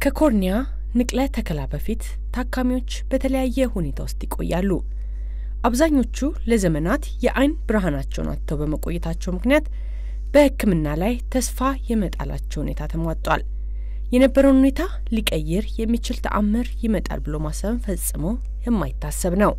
ከኮርኒያ ንቅለ ተከላ በፊት ታካሚዎች በተለያየ ሁኔታ ውስጥ ይቆያሉ። አብዛኞቹ ለዘመናት የአይን ብርሃናቸውን አጥተው በመቆየታቸው ምክንያት በሕክምና ላይ ተስፋ የመጣላቸው ሁኔታ ተሟጧል። የነበረውን ሁኔታ ሊቀይር የሚችል ተአምር ይመጣል ብሎ ማሰብ ፈጽሞ የማይታሰብ ነው።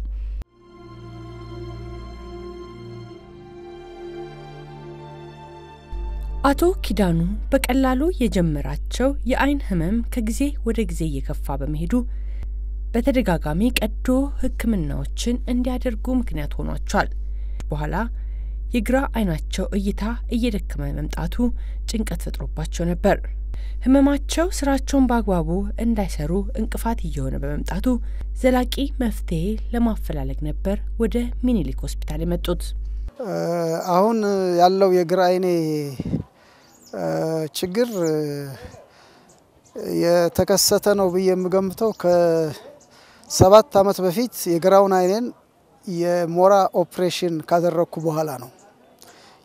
አቶ ኪዳኑ በቀላሉ የጀመራቸው የአይን ህመም ከጊዜ ወደ ጊዜ እየከፋ በመሄዱ በተደጋጋሚ ቀዶ ህክምናዎችን እንዲያደርጉ ምክንያት ሆኗቸዋል። በኋላ የግራ አይናቸው እይታ እየደከመ መምጣቱ ጭንቀት ፈጥሮባቸው ነበር። ህመማቸው ስራቸውን በአግባቡ እንዳይሰሩ እንቅፋት እየሆነ በመምጣቱ ዘላቂ መፍትሄ ለማፈላለግ ነበር ወደ ሚኒሊክ ሆስፒታል የመጡት። አሁን ያለው የግራ አይኔ ችግር የተከሰተ ነው ብዬ የምገምተው ከ7 አመት በፊት የግራውን አይኔን የሞራ ኦፕሬሽን ካደረኩ በኋላ ነው።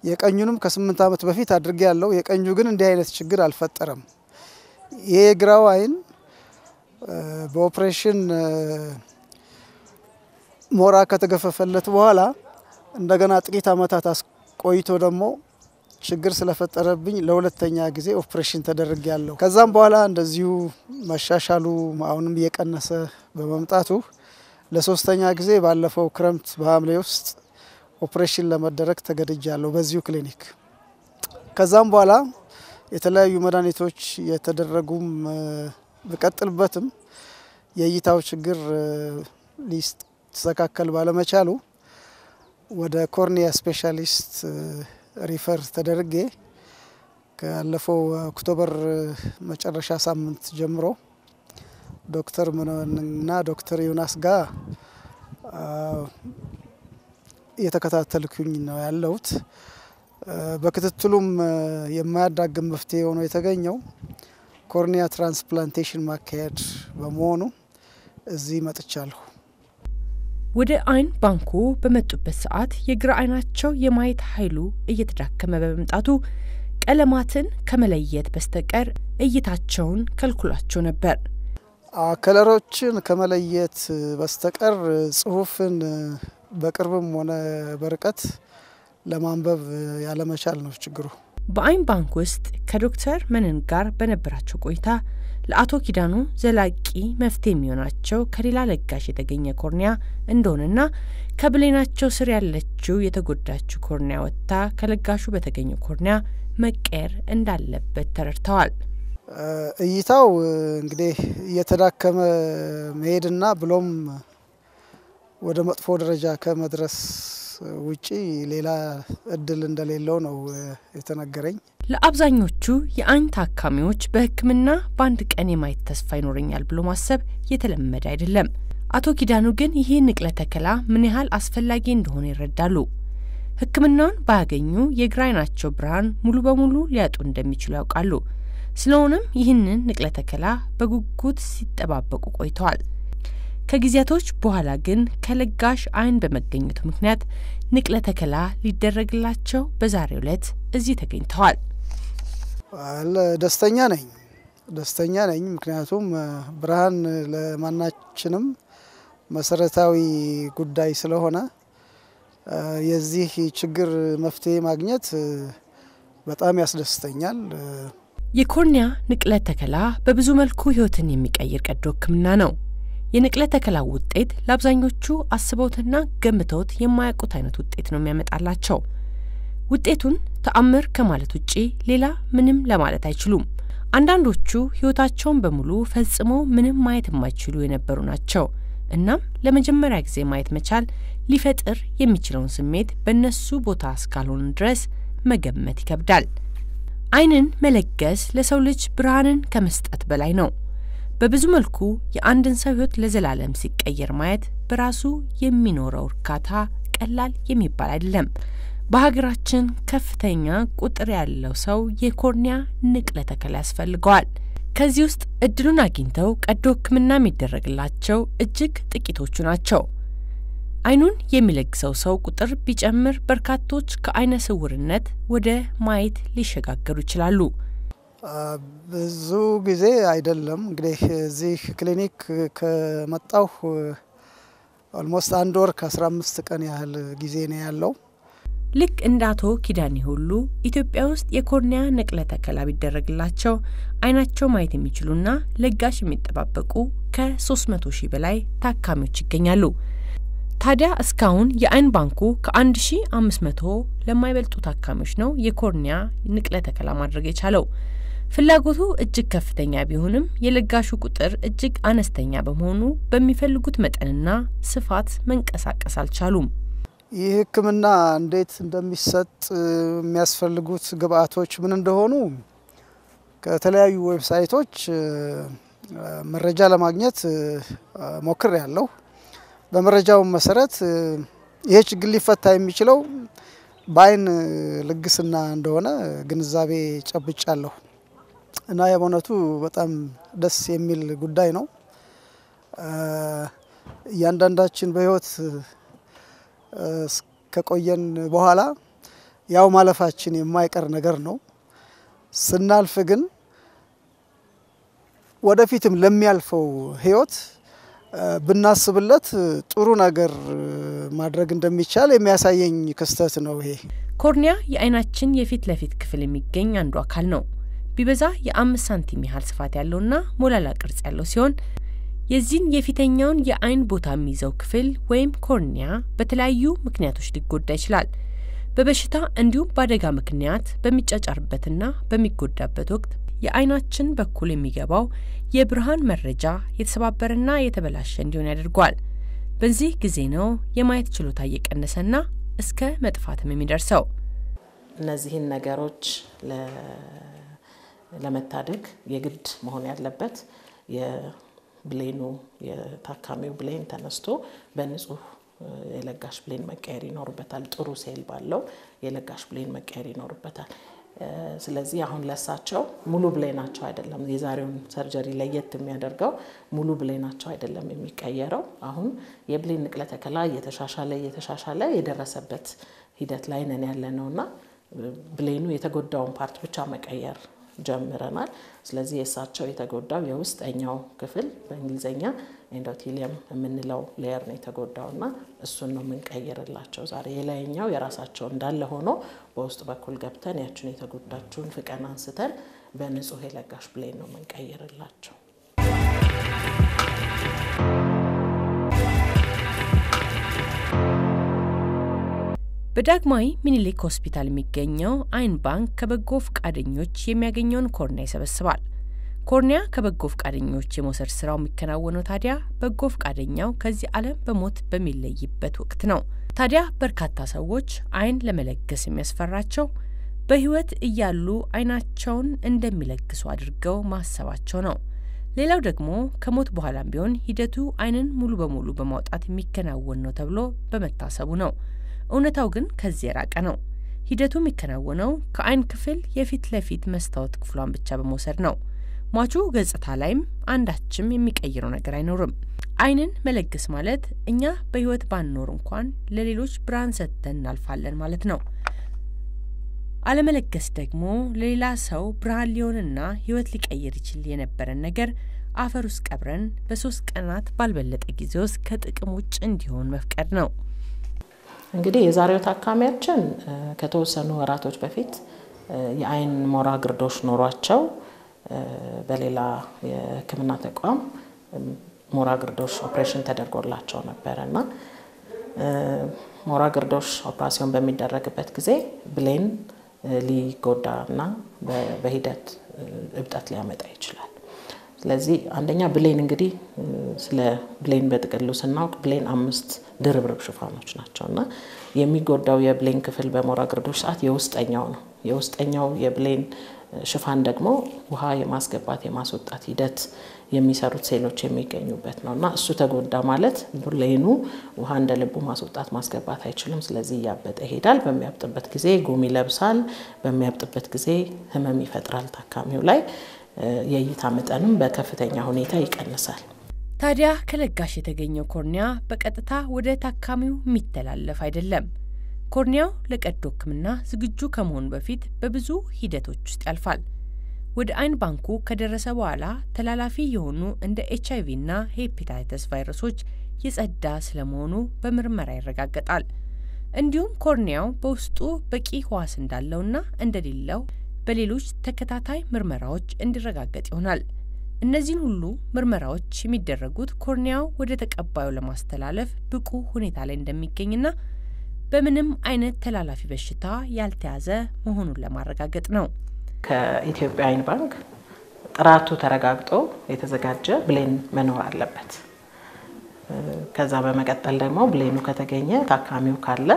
የቀኙንም ከ8 አመት በፊት አድርጌ ያለው የቀኙ ግን እንዲህ አይነት ችግር አልፈጠረም። የግራው አይን በኦፕሬሽን ሞራ ከተገፈፈለት በኋላ እንደገና ጥቂት አመታት ቆይቶ ደግሞ ችግር ስለፈጠረብኝ ለሁለተኛ ጊዜ ኦፕሬሽን ተደረገ ያለው። ከዛም በኋላ እንደዚሁ መሻሻሉ አሁንም እየቀነሰ በመምጣቱ ለሶስተኛ ጊዜ ባለፈው ክረምት በሐምሌ ውስጥ ኦፕሬሽን ለመደረግ ተገድጃለሁ በዚሁ ክሊኒክ። ከዛም በኋላ የተለያዩ መድኃኒቶች የተደረጉም በቀጥልበትም የእይታው ችግር ሊስተካከል ባለመቻሉ ወደ ኮርኒያ ስፔሻሊስት ሪፈር ተደረገ። ካለፈው ኦክቶበር መጨረሻ ሳምንት ጀምሮ ዶክተር ምንና ዶክተር ዮናስ ጋር የተከታተልኩኝ ነው ያለሁት። በክትትሉም የማያዳግም መፍትሄ ሆኖ የተገኘው ኮርኒያ ትራንስፕላንቴሽን ማካሄድ በመሆኑ እዚህ መጥቻለሁ። ወደ አይን ባንኩ በመጡበት ሰዓት የግራ አይናቸው የማየት ኃይሉ እየተዳከመ በመምጣቱ ቀለማትን ከመለየት በስተቀር እይታቸውን ከልክሏቸው ነበር። ከለሮችን ከመለየት በስተቀር ጽሁፍን በቅርብም ሆነ በርቀት ለማንበብ ያለመቻል ነው ችግሩ። በአይን ባንክ ውስጥ ከዶክተር መነን ጋር በነበራቸው ቆይታ ለአቶ ኪዳኑ ዘላቂ መፍትሄ የሚሆናቸው ከሌላ ለጋሽ የተገኘ ኮርኒያ እንደሆነና ከብሌናቸው ስር ያለችው የተጎዳችው ኮርኒያ ወጣ ከለጋሹ በተገኘው ኮርኒያ መቀየር እንዳለበት ተረድተዋል። እይታው እንግዲህ የተዳከመ መሄድና ብሎም ወደ መጥፎ ደረጃ ከመድረስ ውጪ ሌላ እድል እንደሌለው ነው የተነገረኝ። ለአብዛኞቹ የአይን ታካሚዎች በሕክምና በአንድ ቀን የማየት ተስፋ ይኖረኛል ብሎ ማሰብ የተለመደ አይደለም። አቶ ኪዳኑ ግን ይሄ ንቅለ ተከላ ምን ያህል አስፈላጊ እንደሆነ ይረዳሉ። ሕክምናውን ባያገኙ የግራ አይናቸው ብርሃን ሙሉ በሙሉ ሊያጡ እንደሚችሉ ያውቃሉ። ስለሆነም ይህንን ንቅለ ተከላ በጉጉት ሲጠባበቁ ቆይተዋል። ከጊዜያቶች በኋላ ግን ከለጋሽ አይን በመገኘቱ ምክንያት ንቅለ ተከላ ሊደረግላቸው በዛሬው ዕለት እዚህ ተገኝተዋል። ደስተኛ ነኝ ምክንያቱም ብርሃን ለማናችንም መሰረታዊ ጉዳይ ስለሆነ የዚህ ችግር መፍትሄ ማግኘት በጣም ያስደስተኛል። የኮርኒያ ንቅለ ተከላ በብዙ መልኩ ህይወትን የሚቀይር ቀዶ ህክምና ነው። የንቅለ ተከላ ውጤት ለአብዛኞቹ አስበውትና ገምተውት የማያውቁት አይነት ውጤት ነው የሚያመጣላቸው። ውጤቱን ተአምር ከማለት ውጪ ሌላ ምንም ለማለት አይችሉም። አንዳንዶቹ ህይወታቸውን በሙሉ ፈጽሞ ምንም ማየት የማይችሉ የነበሩ ናቸው። እናም ለመጀመሪያ ጊዜ ማየት መቻል ሊፈጥር የሚችለውን ስሜት በእነሱ ቦታ እስካልሆነ ድረስ መገመት ይከብዳል። አይንን መለገስ ለሰው ልጅ ብርሃንን ከመስጠት በላይ ነው። በብዙ መልኩ የአንድን ሰው ህይወት ለዘላለም ሲቀየር ማየት በራሱ የሚኖረው እርካታ ቀላል የሚባል አይደለም። በሀገራችን ከፍተኛ ቁጥር ያለው ሰው የኮርኒያ ንቅለ ተከላ ያስፈልገዋል። ከዚህ ውስጥ እድሉን አግኝተው ቀዶ ህክምና የሚደረግላቸው እጅግ ጥቂቶቹ ናቸው። አይኑን የሚለግሰው ሰው ቁጥር ቢጨምር በርካቶች ከአይነ ስውርነት ወደ ማየት ሊሸጋገሩ ይችላሉ። ብዙ ጊዜ አይደለም እንግዲህ እዚህ ክሊኒክ ከመጣሁ ኦልሞስት 1 ወር ከ15 ቀን ያህል ጊዜ ነው ያለው። ልክ እንደ አቶ ኪዳኔ ሁሉ ኢትዮጵያ ውስጥ የኮርኒያ ንቅለ ተከላ ቢደረግላቸው አይናቸው ማየት የሚችሉና ለጋሽ የሚጠባበቁ ከ300,000 በላይ ታካሚዎች ይገኛሉ። ታዲያ እስካሁን የአይን ባንኩ ከ1500 ለማይበልጡ ታካሚዎች ነው የኮርኒያ ንቅለ ተከላ ማድረግ የቻለው። ፍላጎቱ እጅግ ከፍተኛ ቢሆንም የለጋሹ ቁጥር እጅግ አነስተኛ በመሆኑ በሚፈልጉት መጠንና ስፋት መንቀሳቀስ አልቻሉም። ይህ ህክምና እንዴት እንደሚሰጥ የሚያስፈልጉት ግብአቶች ምን እንደሆኑ ከተለያዩ ዌብሳይቶች መረጃ ለማግኘት ሞክሬያለሁ። በመረጃው መሰረት ይሄ ችግር ሊፈታ የሚችለው በአይን ልግስና እንደሆነ ግንዛቤ ጨብጫለሁ እና የቦነቱ በጣም ደስ የሚል ጉዳይ ነው። ያንዳንዳችን በህይወት ከቆየን በኋላ ያው ማለፋችን የማይቀር ነገር ነው። ስናልፍ ግን ወደፊትም ለሚያልፈው ህይወት ብናስብለት ጥሩ ነገር ማድረግ እንደሚቻል የሚያሳየኝ ክስተት ነው ይሄ። ኮርኒያ የአይናችን የፊት ለፊት ክፍል የሚገኝ አንዱ አካል ነው። ቢበዛ የ5 ሳንቲም ያህል ስፋት ያለውና ሞላላ ቅርጽ ያለው ሲሆን የዚህን የፊተኛውን የአይን ቦታ የሚይዘው ክፍል ወይም ኮርኒያ በተለያዩ ምክንያቶች ሊጎዳ ይችላል። በበሽታ እንዲሁም በአደጋ ምክንያት በሚጫጫርበትና በሚጎዳበት ወቅት የአይናችን በኩል የሚገባው የብርሃን መረጃ የተሰባበረና የተበላሸ እንዲሆን ያደርገዋል። በዚህ ጊዜ ነው የማየት ችሎታ እየቀነሰና እስከ መጥፋትም የሚደርሰው። እነዚህን ነገሮች ለመታደግ የግድ መሆን ያለበት የብሌኑ የታካሚው ብሌን ተነስቶ በንጹህ የለጋሽ ብሌን መቀየር ይኖርበታል። ጥሩ ሴል ባለው የለጋሽ ብሌን መቀየር ይኖርበታል። ስለዚህ አሁን ለሳቸው ሙሉ ብሌናቸው አይደለም የዛሬውን ሰርጀሪ ለየት የሚያደርገው ሙሉ ብሌናቸው አይደለም የሚቀየረው። አሁን የብሌን ንቅለ ተከላ የተሻሻለ የደረሰበት ሂደት ላይ ነን ያለነውና ብሌኑ የተጎዳውን ፓርት ብቻ መቀየር ጀምረናል። ስለዚህ የሳቸው የተጎዳው የውስጠኛው ክፍል በእንግሊዘኛ ኤንዶቴሊየም የምንለው ሌየር ነው የተጎዳውና እሱን ነው የምንቀይርላቸው ዛሬ። የላይኛው የራሳቸው እንዳለ ሆኖ በውስጥ በኩል ገብተን ያችን የተጎዳችውን ፍቀን አንስተን በንጹህ የለጋሽ ብሌን ነው የምንቀይርላቸው። በዳግማዊ ሚኒሊክ ሆስፒታል የሚገኘው አይን ባንክ ከበጎ ፈቃደኞች የሚያገኘውን ኮርኒያ ይሰበስባል። ኮርኒያ ከበጎ ፈቃደኞች የመውሰድ ስራው የሚከናወነው ታዲያ በጎ ፈቃደኛው ከዚህ ዓለም በሞት በሚለይበት ወቅት ነው። ታዲያ በርካታ ሰዎች አይን ለመለገስ የሚያስፈራቸው በህይወት እያሉ አይናቸውን እንደሚለግሱ አድርገው ማሰባቸው ነው። ሌላው ደግሞ ከሞት በኋላም ቢሆን ሂደቱ አይንን ሙሉ በሙሉ በማውጣት የሚከናወን ነው ተብሎ በመታሰቡ ነው። እውነታው ግን ከዚህ የራቀ ነው። ሂደቱ የሚከናወነው ከአይን ክፍል የፊት ለፊት መስታወት ክፍሏን ብቻ በመውሰድ ነው። ሟቹ ገጽታ ላይም አንዳችም የሚቀይረው ነገር አይኖርም። አይንን መለገስ ማለት እኛ በህይወት ባንኖር እንኳን ለሌሎች ብርሃን ሰጥተን እናልፋለን ማለት ነው። አለመለገስ ደግሞ ለሌላ ሰው ብርሃን ሊሆንና ህይወት ሊቀይር ይችል የነበረን ነገር አፈር ውስጥ ቀብረን በ3 ቀናት ባልበለጠ ጊዜ ውስጥ ከጥቅም ውጭ እንዲሆን መፍቀድ ነው። እንግዲህ የዛሬው ታካሚያችን ከተወሰኑ ወራቶች በፊት የአይን ሞራ ግርዶሽ ኖሯቸው በሌላ የህክምና ተቋም ሞራ ግርዶሽ ኦፕሬሽን ተደርጎላቸው ነበርና ሞራ ግርዶሽ ኦፕሬሽን በሚደረግበት ጊዜ ብሌን ሊጎዳና በሂደት እብጠት ሊያመጣ ይችላል። ስለዚህ አንደኛ ብሌን እንግዲህ ስለ ብሌን በጥቅሉ ስናውቅ ብሌን 5 ድርብርብ ሽፋኖች ናቸውና የሚጎዳው የብሌን ክፍል በሞራ ግርዶሽ ሰዓት የውስጠኛው ነው። የውስጠኛው የብሌን ሽፋን ደግሞ ውሃ የማስገባት የማስወጣት ሂደት የሚሰሩት ሴሎች የሚገኙበት ነውና እሱ ተጎዳ ማለት ብሌኑ ውሃ እንደልቡ ማስወጣት ማስገባት አይችልም። ስለዚህ ያበጠ ይሄዳል። በሚያብጥበት ጊዜ ጉም ይለብሳል። በሚያብጥበት ጊዜ ህመም ይፈጥራል ታካሚው ላይ። የእይታ መጠንም በከፍተኛ ሁኔታ ይቀንሳል። ታዲያ ከለጋሽ የተገኘው ኮርኒያ በቀጥታ ወደ ታካሚው የሚተላለፍ አይደለም። ኮርኒያው ለቀዶ ህክምና ዝግጁ ከመሆኑ በፊት በብዙ ሂደቶች ውስጥ ያልፋል። ወደ አይን ባንኩ ከደረሰ በኋላ ተላላፊ የሆኑ እንደ ኤችአይቪ እና ሄፓታይተስ ቫይረሶች የጸዳ ስለመሆኑ በምርመራ ይረጋገጣል። እንዲሁም ኮርኒያው በውስጡ በቂ ህዋስ እንዳለውና እንደሌለው በሌሎች ተከታታይ ምርመራዎች እንዲረጋገጥ ይሆናል። እነዚህን ሁሉ ምርመራዎች የሚደረጉት ኮርኒያው ወደ ተቀባዩ ለማስተላለፍ ብቁ ሁኔታ ላይ እንደሚገኝና በምንም አይነት ተላላፊ በሽታ ያልተያዘ መሆኑን ለማረጋገጥ ነው። ከኢትዮጵያ አይን ባንክ ጥራቱ ተረጋግጦ የተዘጋጀ ብሌን መኖር አለበት። ከዛ በመቀጠል ደግሞ ብሌኑ ከተገኘ ታካሚው ካለ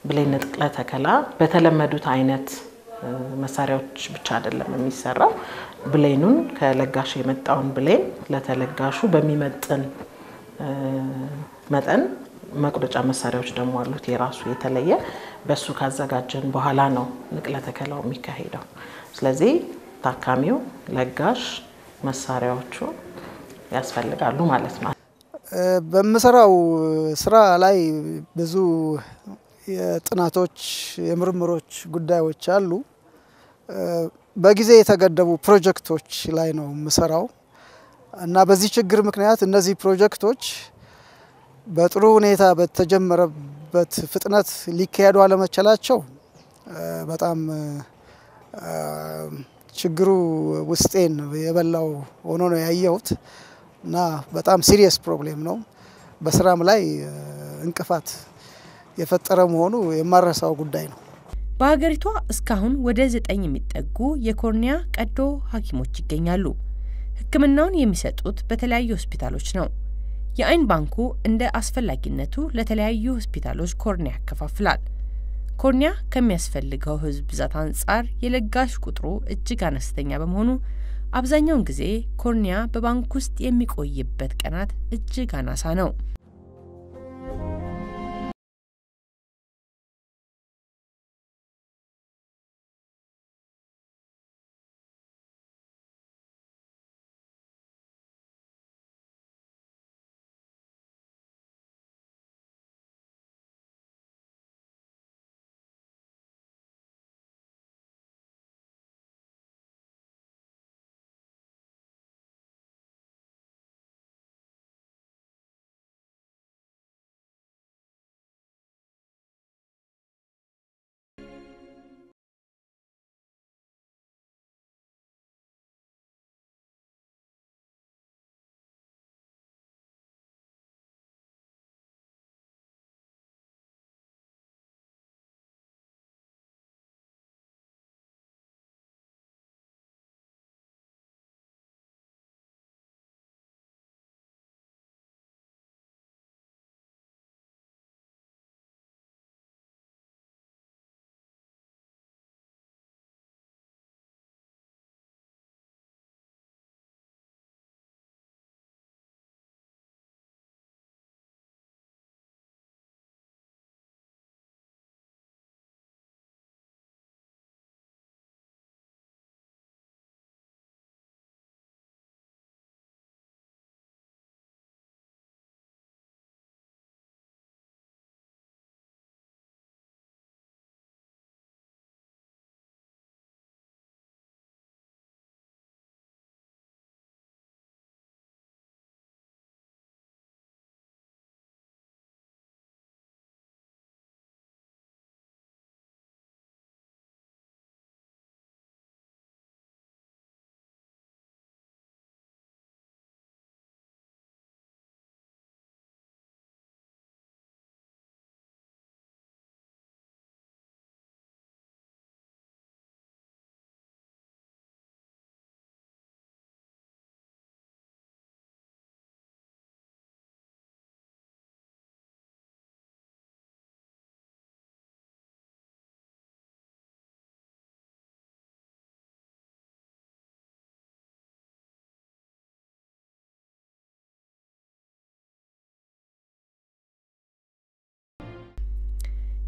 ብሌን ንቅለ ተከላ በተለመዱት አይነት መሳሪያዎች ብቻ አይደለም የሚሰራው። ብሌኑን ከለጋሽ የመጣውን ብሌን ለተለጋሹ በሚመጥን መጠን መቁረጫ መሳሪያዎች ደግሞ አሉት የራሱ የተለየ በሱ ካዘጋጀን በኋላ ነው ንቅለ ተከላው የሚካሄደው። ስለዚህ ታካሚው ለጋሽ መሳሪያዎቹ ያስፈልጋሉ ማለት ነው። በመሰራው ስራ ላይ ብዙ የጥናቶች የምርምሮች ጉዳዮች አሉ። በጊዜ የተገደቡ ፕሮጀክቶች ላይ ነው መሰራው እና በዚህ ችግር ምክንያት እነዚህ ፕሮጀክቶች በጥሩ ሁኔታ በተጀመረበት ፍጥነት ሊካሄዱ አለመቻላቸው በጣም ችግሩ ውስጤን የበላው ሆኖ ነው ያየሁት እና በጣም ሲሪየስ ፕሮብሌም ነው። በስራም ላይ እንቅፋት የፈጠረ መሆኑ የማረሳው ጉዳይ ነው። በሀገሪቷ እስካሁን ወደ 9 የሚጠጉ የኮርኒያ ቀዶ ሐኪሞች ይገኛሉ። ሕክምናውን የሚሰጡት በተለያዩ ሆስፒታሎች ነው። የአይን ባንኩ እንደ አስፈላጊነቱ ለተለያዩ ሆስፒታሎች ኮርኒያ ያከፋፍላል። ኮርኒያ ከሚያስፈልገው ህዝብ ብዛት አንጻር የለጋሽ ቁጥሩ እጅግ አነስተኛ በመሆኑ አብዛኛውን ጊዜ ኮርኒያ በባንክ ውስጥ የሚቆይበት ቀናት እጅግ አናሳ ነው።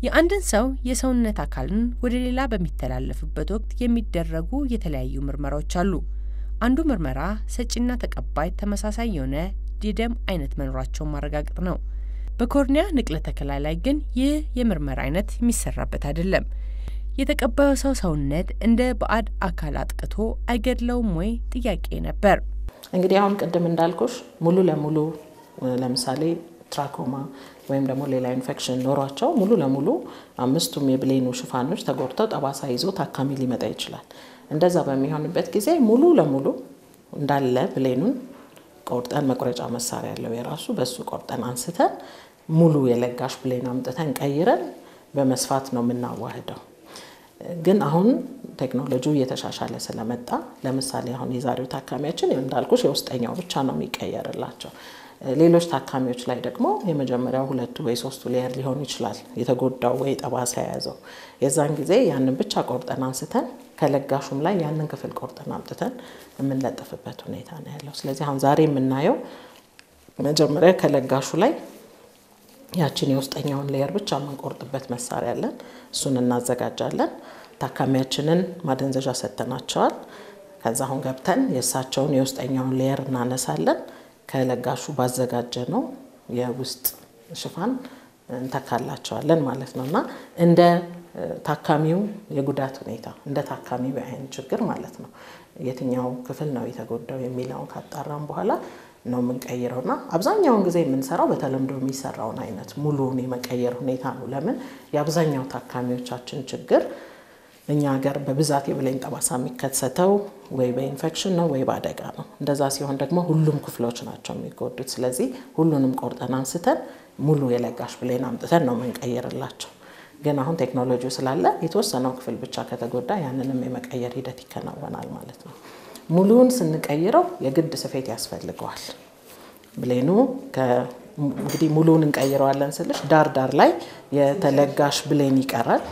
የአንድን ሰው የሰውነት አካልን ወደ ሌላ በሚተላለፍበት ወቅት የሚደረጉ የተለያዩ ምርመራዎች አሉ። አንዱ ምርመራ ሰጪና ተቀባይ ተመሳሳይ የሆነ የደም አይነት መኖራቸውን ማረጋገጥ ነው። በኮርኒያ ንቅለ ተከላ ላይ ግን ይህ የምርመራ አይነት የሚሰራበት አይደለም። የተቀባዩ ሰው ሰውነት እንደ ባዕድ አካል አጥቅቶ አይገድለውም ወይ ጥያቄ ነበር። እንግዲህ አሁን ቀደም እንዳልኩሽ ሙሉ ለሙሉ ለምሳሌ ትራኮማ ወይም ደግሞ ሌላ ኢንፌክሽን ኖሯቸው ሙሉ ለሙሉ አምስቱም የብሌኑ ሽፋኖች ተጎድተው ጠባሳ ይዞ ታካሚ ሊመጣ ይችላል። እንደዛ በሚሆንበት ጊዜ ሙሉ ለሙሉ እንዳለ ብሌኑን ቆርጠን መቁረጫ መሳሪያ ያለው የራሱ በሱ ቆርጠን አንስተን ሙሉ የለጋሽ ብሌን አምጥተን ቀይረን በመስፋት ነው የምናዋህደው። ግን አሁን ቴክኖሎጂው እየተሻሻለ ስለመጣ ለምሳሌ አሁን የዛሬው ታካሚያችን እንዳልኩሽ የውስጠኛው ብቻ ነው የሚቀየርላቸው። ሌሎች ታካሚዎች ላይ ደግሞ የመጀመሪያው ሁለቱ ወይ ሶስቱ ሌየር ሊሆን ይችላል የተጎዳው ወይ ጠባሳ የያዘው። የዛን ጊዜ ያንን ብቻ ቆርጠን አንስተን ከለጋሹም ላይ ያንን ክፍል ቆርጠን አምጥተን የምንለጥፍበት ሁኔታ ነው ያለው። ስለዚህ አሁን ዛሬ የምናየው መጀመሪያ ከለጋሹ ላይ ያችን የውስጠኛውን ሌየር ብቻ የምንቆርጥበት መሳሪያ አለን። እሱን እናዘጋጃለን። ታካሚያችንን ማደንዘዣ ሰጥተናቸዋል። ከዛ አሁን ገብተን የእሳቸውን የውስጠኛውን ሌየር እናነሳለን። ከለጋሹ ባዘጋጀ ነው የውስጥ ሽፋን እንተካላቸዋለን ማለት ነውና እንደ ታካሚው የጉዳት ሁኔታ እንደ ታካሚው የአይን ችግር ማለት ነው የትኛው ክፍል ነው የተጎዳው የሚለውን ካጣራን በኋላ ነው የምንቀይረውና አብዛኛውን ጊዜ የምንሰራው በተለምዶ የሚሰራውን አይነት ሙሉውን የመቀየር ሁኔታ ነው። ለምን የአብዛኛው ታካሚዎቻችን ችግር እኛ ሀገር በብዛት የብሌን ጠባሳ የሚከሰተው ወይ በኢንፌክሽን ነው ወይ በአደጋ ነው። እንደዛ ሲሆን ደግሞ ሁሉም ክፍሎች ናቸው የሚጎዱት። ስለዚህ ሁሉንም ቆርጠን አንስተን ሙሉ የለጋሽ ብሌን አምጥተን ነው የምንቀይርላቸው። ግን አሁን ቴክኖሎጂው ስላለ የተወሰነው ክፍል ብቻ ከተጎዳ ያንንም የመቀየር ሂደት ይከናወናል ማለት ነው። ሙሉውን ስንቀይረው የግድ ስፌት ያስፈልገዋል። ብሌኑ እንግዲህ ሙሉውን እንቀይረዋለን ስልሽ ዳር ላይ የተለጋሽ ብሌን ይቀራል።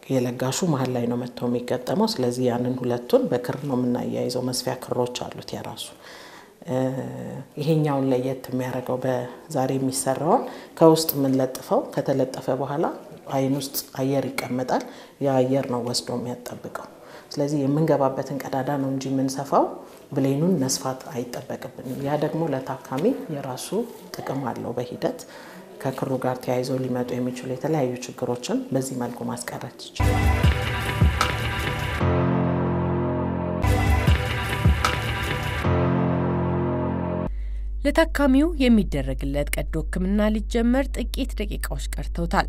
የለጋሹ መሃል ላይ ነው መጥቶ የሚገጠመው። ስለዚህ ያንን ሁለቱን በክር ነው የምናያይዘው። መስፊያ ክሮች አሉት የራሱ። ይሄኛውን ለየት የሚያደርገው በዛሬ የሚሰራውን ከውስጥ የምንለጥፈው ከተለጠፈ በኋላ አይን ውስጥ አየር ይቀመጣል። ያ አየር ነው ወስዶ የሚያጠብቀው። ስለዚህ የምንገባበትን ቀዳዳ ነው እንጂ የምንሰፋው ብሌኑን መስፋት አይጠበቅብንም። ያ ደግሞ ለታካሚ የራሱ ጥቅም አለው። በሂደት ከክሩ ጋር ተያይዘው ሊመጡ የሚችሉ የተለያዩ ችግሮችን በዚህ መልኩ ማስቀረት ይችላል። ለታካሚው የሚደረግለት ቀዶ ሕክምና ሊጀመር ጥቂት ደቂቃዎች ቀርተውታል።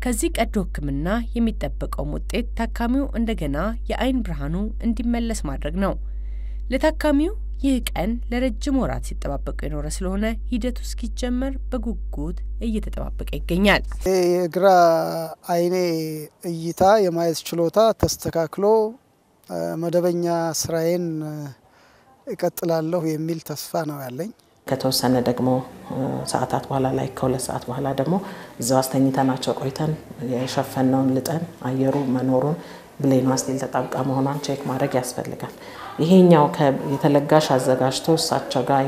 ከዚህ ቀዶ ሕክምና የሚጠበቀው ውጤት ታካሚው እንደገና የአይን ብርሃኑ እንዲመለስ ማድረግ ነው። ለታካሚው ይህ ቀን ለረጅም ወራት ሲጠባበቁ የኖረ ስለሆነ ሂደቱ እስኪጀመር በጉጉት እየተጠባበቀ ይገኛል። የግራ አይኔ እይታ የማየት ችሎታ ተስተካክሎ መደበኛ ስራዬን እቀጥላለሁ የሚል ተስፋ ነው ያለኝ። ከተወሰነ ደግሞ ሰዓታት በኋላ ላይ ከሁለት ሰዓት በኋላ ደግሞ እዛው አስተኝተናቸው ቆይተን የሸፈነውን ልጠን አየሩ መኖሩን ብሌኗ ስቲል ተጣብቃ መሆኗን ቼክ ማድረግ ያስፈልጋል። ይሄኛው የተለጋሽ አዘጋጅተው እሳቸው ጋር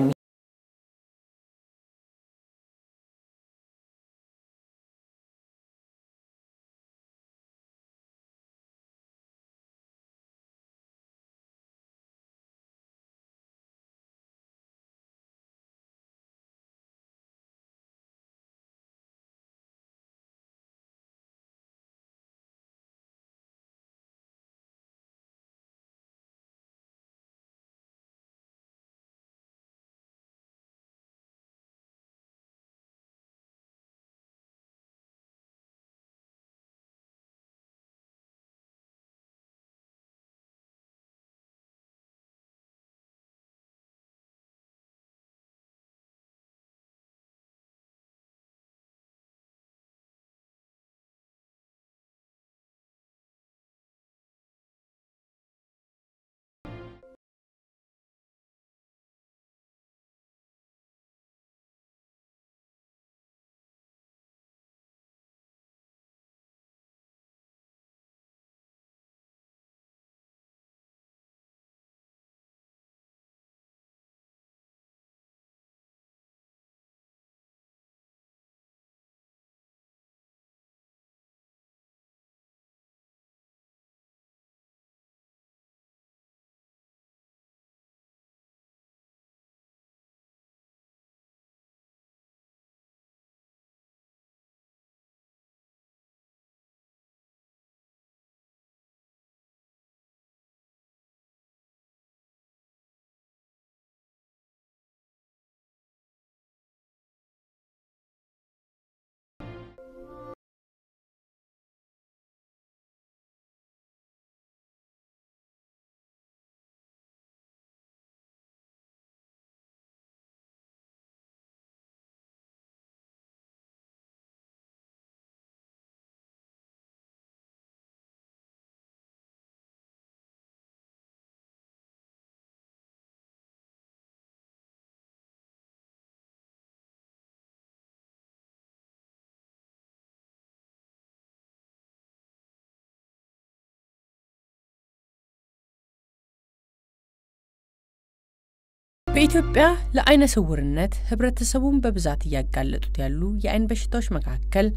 በኢትዮጵያ ለአይነ ስውርነት ህብረተሰቡን በብዛት ያጋለጡት ያሉ የአይን በሽታዎች መካከል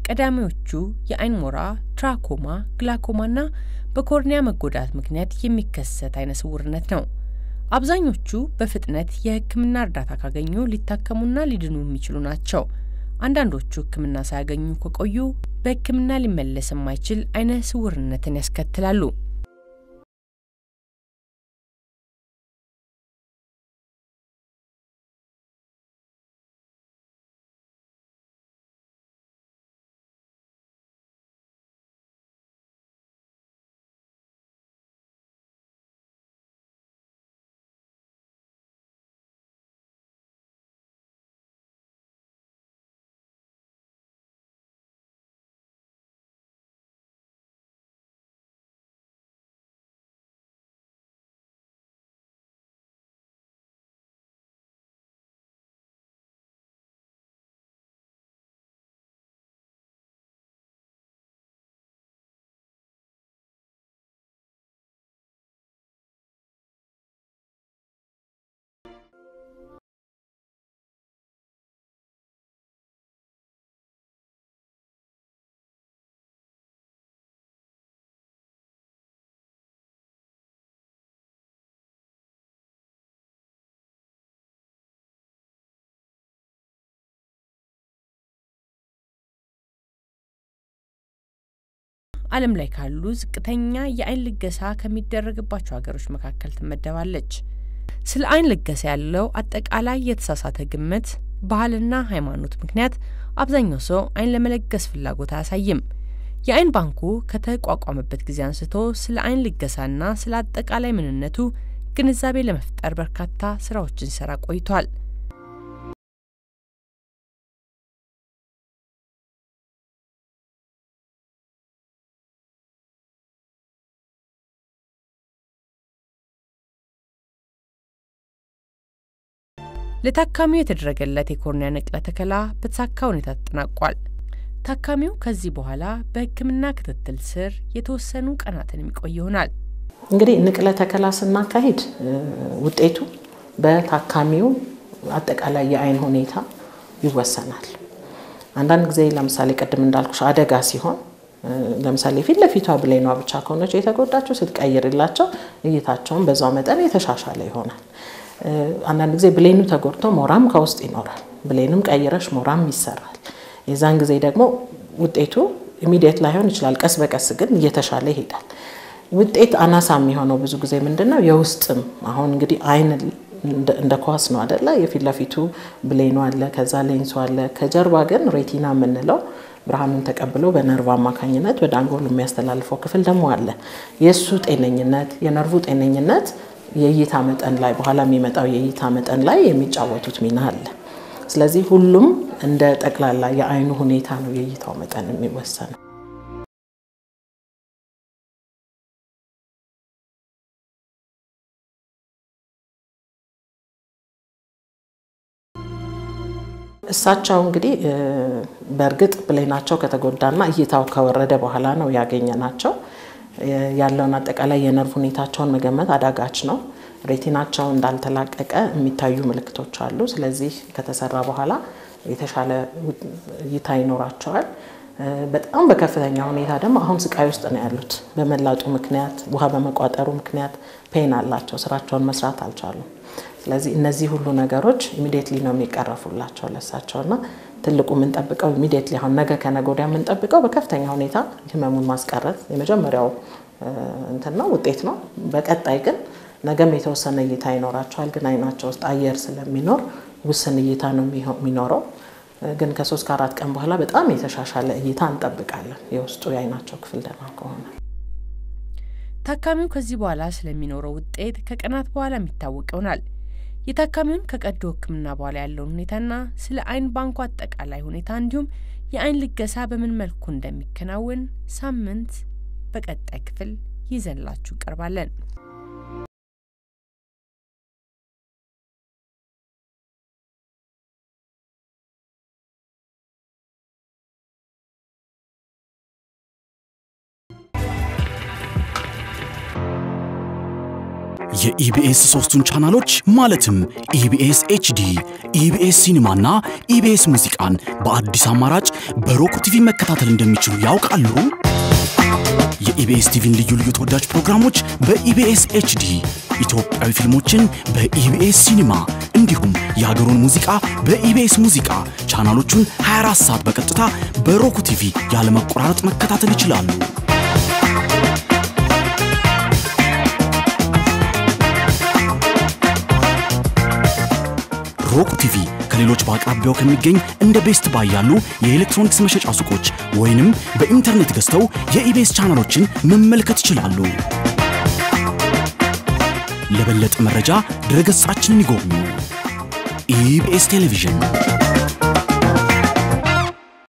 ቀዳሚዎቹ የአይን ሞራ፣ ትራኮማ፣ ግላኮማና በኮርኒያ መጎዳት ምክንያት የሚከሰት አይነ ስውርነት ነው። አብዛኞቹ በፍጥነት የህክምና እርዳታ ካገኙ ሊታከሙና ሊድኑ የሚችሉ ናቸው። አንዳንዶቹ ህክምና ሳያገኙ ከቆዩ በህክምና ሊመለስ የማይችል አይነ ስውርነትን ያስከትላሉ። ዓለም ላይ ካሉ ዝቅተኛ የአይን ልገሳ ከሚደረግባቸው ሀገሮች መካከል ትመደባለች። ስለ አይን ልገሳ ያለው አጠቃላይ የተሳሳተ ግምት ባህልና ሃይማኖት ምክንያት አብዛኛው ሰው አይን ለመለገስ ፍላጎት አያሳይም። የአይን ባንኩ ከተቋቋመበት ጊዜ አንስቶ ስለ አይን ልገሳና ስለ አጠቃላይ ምንነቱ ግንዛቤ ለመፍጠር በርካታ ስራዎችን ሲሰራ ቆይቷል። ለታካሚው የተደረገለት የኮርኒያ ንቅለ ተከላ በተሳካ ሁኔታ ተጠናቋል። ታካሚው ከዚህ በኋላ በህክምና ክትትል ስር የተወሰኑ ቀናትን የሚቆይ ይሆናል። እንግዲህ ንቅለ ተከላ ስናካሂድ ውጤቱ በታካሚው አጠቃላይ የአይን ሁኔታ ይወሰናል። አንዳንድ ጊዜ ለምሳሌ ቀደም እንዳልኩሽ አደጋ ሲሆን ለምሳሌ ፊት ለፊቷ ብሌኗ ብቻ ከሆነች የተጎዳቸው ስትቀይርላቸው እይታቸውን በዛው መጠን የተሻሻለ ይሆናል። አንዳንድ ጊዜ ብሌኑ ተጎድቶ ሞራም ከውስጥ ይኖራል። ብሌኑም ቀይረሽ ሞራም ይሰራል። የዛን ጊዜ ደግሞ ውጤቱ ኢሚዲየት ላይሆን ይችላል፣ ቀስ በቀስ ግን እየተሻለ ይሄዳል። ውጤት አናሳ የሚሆነው ብዙ ጊዜ ምንድነው የውስጥም አሁን እንግዲህ አይን እንደ ኳስ ነው አይደለ? የፊት ለፊቱ ብሌኑ አለ፣ ከዛ ሌንሱ አለ። ከጀርባ ግን ሬቲና የምንለው ብርሃኑን ተቀብሎ በነርቭ አማካኝነት ወደ አንጎል የሚያስተላልፈው ክፍል ደግሞ አለ። የሱ ጤነኝነት የነርቭ ጤነኝነት የእይታ መጠን ላይ በኋላ የሚመጣው የእይታ መጠን ላይ የሚጫወቱት ሚና አለ። ስለዚህ ሁሉም እንደ ጠቅላላ የአይኑ ሁኔታ ነው የእይታው መጠን የሚወሰነው። እሳቸው እንግዲህ በእርግጥ ብሌናቸው ከተጎዳና እይታው ከወረደ በኋላ ነው ያገኘናቸው። ያለውን አጠቃላይ የነርቭ ሁኔታቸውን መገመት አዳጋች ነው። ሬቲናቸው እንዳልተላቀቀ የሚታዩ ምልክቶች አሉ። ስለዚህ ከተሰራ በኋላ የተሻለ እይታ ይኖራቸዋል። በጣም በከፍተኛ ሁኔታ ደግሞ አሁን ስቃይ ውስጥ ነው ያሉት። በመላጡ ምክንያት ውሃ በመቋጠሩ ምክንያት ፔን አላቸው፣ ስራቸውን መስራት አልቻሉም። ስለዚህ እነዚህ ሁሉ ነገሮች ኢሚዲየትሊ ነው የሚቀረፉላቸው ለሳቸውና ትልቁ ምን ጠብቀው ኢሚዲየትሊ አሁን ነገ ከነገ ወዲያ ምን ጠብቀው በከፍተኛ ሁኔታ ህመሙን ማስቀረት የመጀመሪያው እንትና ውጤት ነው። በቀጣይ ግን ነገም የተወሰነ እይታ ይኖራቸዋል። ግን አይናቸው ውስጥ አየር ስለሚኖር ውስን እይታ ነው የሚኖረው። ግን ከ3 ከ4 ቀን በኋላ በጣም የተሻሻለ እይታ እንጠብቃለን የውስጡ የአይናቸው ክፍል ደህና ከሆነ። ታካሚው ከዚህ በኋላ ስለሚኖረው ውጤት ከቀናት በኋላ የሚታወቅ ይሆናል። የታካሚውን ከቀዶ ህክምና በኋላ ያለውን ሁኔታና ስለ አይን ባንኩ አጠቃላይ ሁኔታ እንዲሁም የአይን ልገሳ በምን መልኩ እንደሚከናወን ሳምንት በቀጣይ ክፍል ይዘንላችሁ ቀርባለን። የኢቢኤስ 3ቱን ቻናሎች ማለትም ኢቢኤስ ኤችዲ፣ ኢቢኤስ ሲኒማና ኢቢኤስ ሙዚቃን በአዲስ አማራጭ በሮኩ ቲቪ መከታተል እንደሚችሉ ያውቃሉ? የኢቢኤስ ቲቪን ልዩ ልዩ ተወዳጅ ፕሮግራሞች በኢቢኤስ ኤችዲ፣ ኢትዮጵያዊ ፊልሞችን በኢቢኤስ ሲኒማ እንዲሁም የሀገሩን ሙዚቃ በኢቢኤስ ሙዚቃ ቻናሎቹን 24 ሰዓት በቀጥታ በሮኩ ቲቪ ያለመቆራረጥ መከታተል ይችላሉ። ሮኩ ቲቪ ከሌሎች በአቅራቢያው ከሚገኝ እንደ ቤስት ባይ ያሉ የኤሌክትሮኒክስ መሸጫ ሱቆች ወይንም በኢንተርኔት ገዝተው የኢቢኤስ ቻናሎችን መመልከት ይችላሉ። ለበለጠ መረጃ ድረገጻችንን ይጎብኙ። ኢቢኤስ ቴሌቪዥን